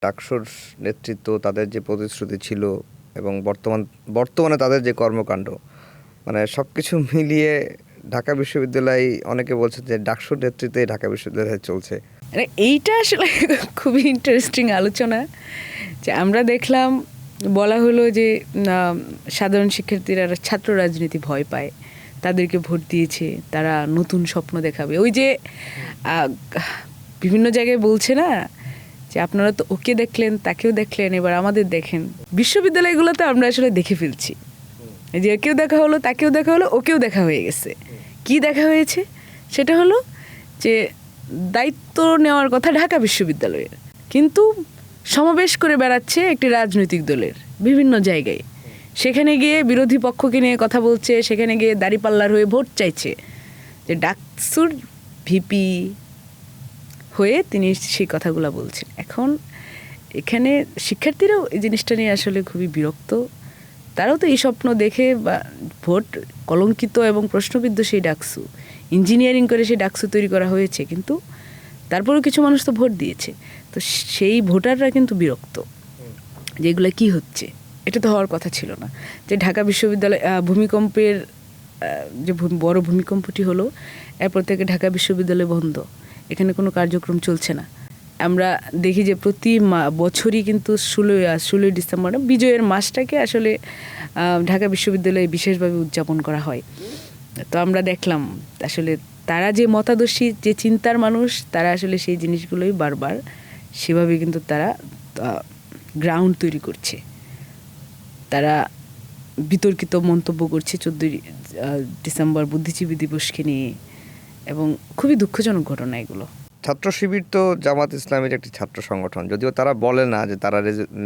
ডাকসুর নেতৃত্ব, তাদের যে প্রতিশ্রুতি ছিল এবং বর্তমানে তাদের যে কর্মকাণ্ড, মানে সব কিছু মিলিয়ে ঢাকা বিশ্ববিদ্যালয়, অনেকে বলছে যে ডাকসুর নেতৃত্বে ঢাকা বিশ্ববিদ্যালয় চলছে। এইটা আসলে খুবই ইন্টারেস্টিং আলোচনা। যে আমরা দেখলাম বলা হলো যে সাধারণ শিক্ষার্থীরা ছাত্র রাজনীতি ভয় পায়, তাদেরকে ভোট দিয়েছে, তারা নতুন স্বপ্ন দেখাবে। ওই যে বিভিন্ন জায়গায় বলছে না যে আপনারা তো ওকে দেখলেন, তাকেও দেখলেন, এবার আমাদের দেখেন। বিশ্ববিদ্যালয়গুলোতে আমরা আসলে দেখে ফেলছি যে একেও দেখা হলো, তাকেও দেখা হলো, ওকেও দেখা হয়ে গেছে। কি দেখা হয়েছে সেটা হলো যে দায়িত্ব নেওয়ার কথা ঢাকা বিশ্ববিদ্যালয়ের, কিন্তু সমাবেশ করে বেড়াচ্ছে একটি রাজনৈতিক দলের বিভিন্ন জায়গায়। সেখানে গিয়ে বিরোধী পক্ষকে নিয়ে কথা বলছে, সেখানে গিয়ে দাঁড়িপাল্লার হয়ে ভোট চাইছে। যে ডাকসুর ভিপি হয়ে তিনি সেই কথাগুলো বলছেন। এখন এখানে শিক্ষার্থীরাও এই জিনিসটা নিয়ে আসলে খুবই বিরক্ত। তারাও তো এই স্বপ্ন দেখে বা ভোট কলঙ্কিত এবং প্রশ্নবিদ্ধ সেই ডাকসু, ইঞ্জিনিয়ারিং করে সেই ডাকসু তৈরি করা হয়েছে, কিন্তু তারপরেও কিছু মানুষ তো ভোট দিয়েছে। তো সেই ভোটাররা কিন্তু বিরক্ত যে এগুলো কী হচ্ছে, এটা তো হওয়ার কথা ছিল না। যে ঢাকা বিশ্ববিদ্যালয় ভূমিকম্পের যে বড় ভূমিকম্পটি হলো, এরপর থেকে ঢাকা বিশ্ববিদ্যালয় বন্ধ, এখানে কোনো কার্যক্রম চলছে না। আমরা দেখি যে প্রতি বছরই কিন্তু 16 ডিসেম্বর বিজয়ের মাসটাকে আসলে ঢাকা বিশ্ববিদ্যালয়ে বিশেষভাবে উদযাপন করা হয়। তো আমরা দেখলাম আসলে তারা যে মতাদর্শী, যে চিন্তার মানুষ, তারা আসলে সেই জিনিসগুলোই বারবার সেভাবে কিন্তু তারা গ্রাউন্ড তৈরি করছে। তারা বিতর্কিত মন্তব্য করছে 14 ডিসেম্বর বুদ্ধিজীবী দিবসকে নিয়ে, এবং খুবই দুঃখজনক ঘটনা এগুলো। ছাত্র শিবির তো জামাত ইসলামের একটি ছাত্র সংগঠন, যদিও তারা বলে না যে তারা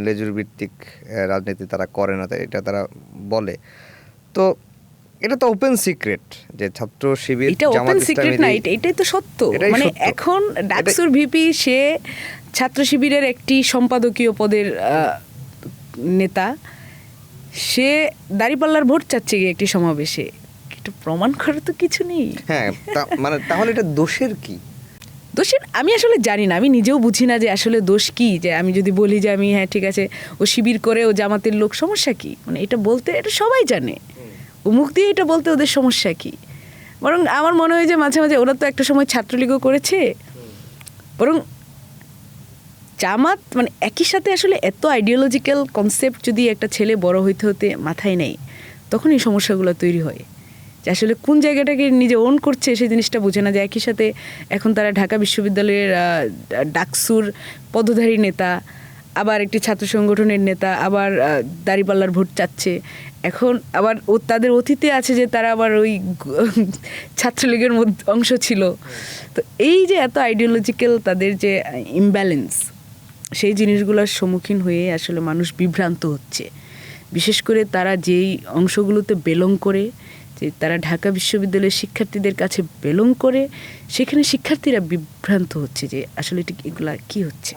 লেজুর ভিত্তিক রাজনীতি তারা করে না, এটা তারা বলে। তো এটা তো ওপেন সিক্রেট যে ছাত্র শিবির জামাত ইসলামের না, এটাই তো সত্য। মানে এখন ডাকসুর ভিপি সে ছাত্র শিবিরের একটি সম্পাদকীয় পদের নেতা, সে দাঁড়িপাল্লার ভোট চাচ্ছে গিয়ে একটি সমাবেশে। এটা প্রমাণ করার তো কিছু নেই। হ্যাঁ, মানে তাহলে এটা দোষের কি? দোষের আমি আসলে জানি না, আমি নিজেও বুঝি না যে আসলে দোষ কি। যে আমি যদি বলি যে আমি হ্যাঁ ঠিক আছে ও শিবির করে, ও জামাতের লোক, সমস্যা কি? মানে এটা বলতে, এটা সবাই জানে, ও মুখ দিয়ে এটা বলতে ওদের সমস্যা কি? বরং আমার মনে হয় যে মাঝে মাঝে ওরা তো একটা সময় ছাত্রলীগও করেছে, বরং জামাত মানে একই সাথে আসলে এত আইডিওলজিক্যাল কনসেপ্ট যদি একটা ছেলে বড় হইতে হতে মাথায় নেই, তখন এই সমস্যাগুলো তৈরি হয়। যে আসলে কোন জায়গাটাকে নিজে ওন করছে সেই জিনিসটা বোঝে না। যে একই সাথে এখন তারা ঢাকা বিশ্ববিদ্যালয়ের ডাকসুর পদধারী নেতা, আবার একটি ছাত্র সংগঠনের নেতা, আবার দাঁড়িপাল্লার ভোট চাচ্ছে। এখন আবার তাদের অতীতে আছে যে তারা আবার ওই ছাত্রলীগের অংশ ছিল। তো এই যে এত আইডিওলজিক্যাল তাদের যে ইমব্যালেন্স, সেই জিনিসগুলোর সম্মুখীন হয়ে আসলে মানুষ বিভ্রান্ত হচ্ছে। বিশেষ করে তারা যেই অংশগুলোতে বেলং করে, যে তারা ঢাকা বিশ্ববিদ্যালয়ের শিক্ষার্থীদের কাছে বেলং করে, সেখানে শিক্ষার্থীরা বিভ্রান্ত হচ্ছে যে আসলে এগুলা কি হচ্ছে।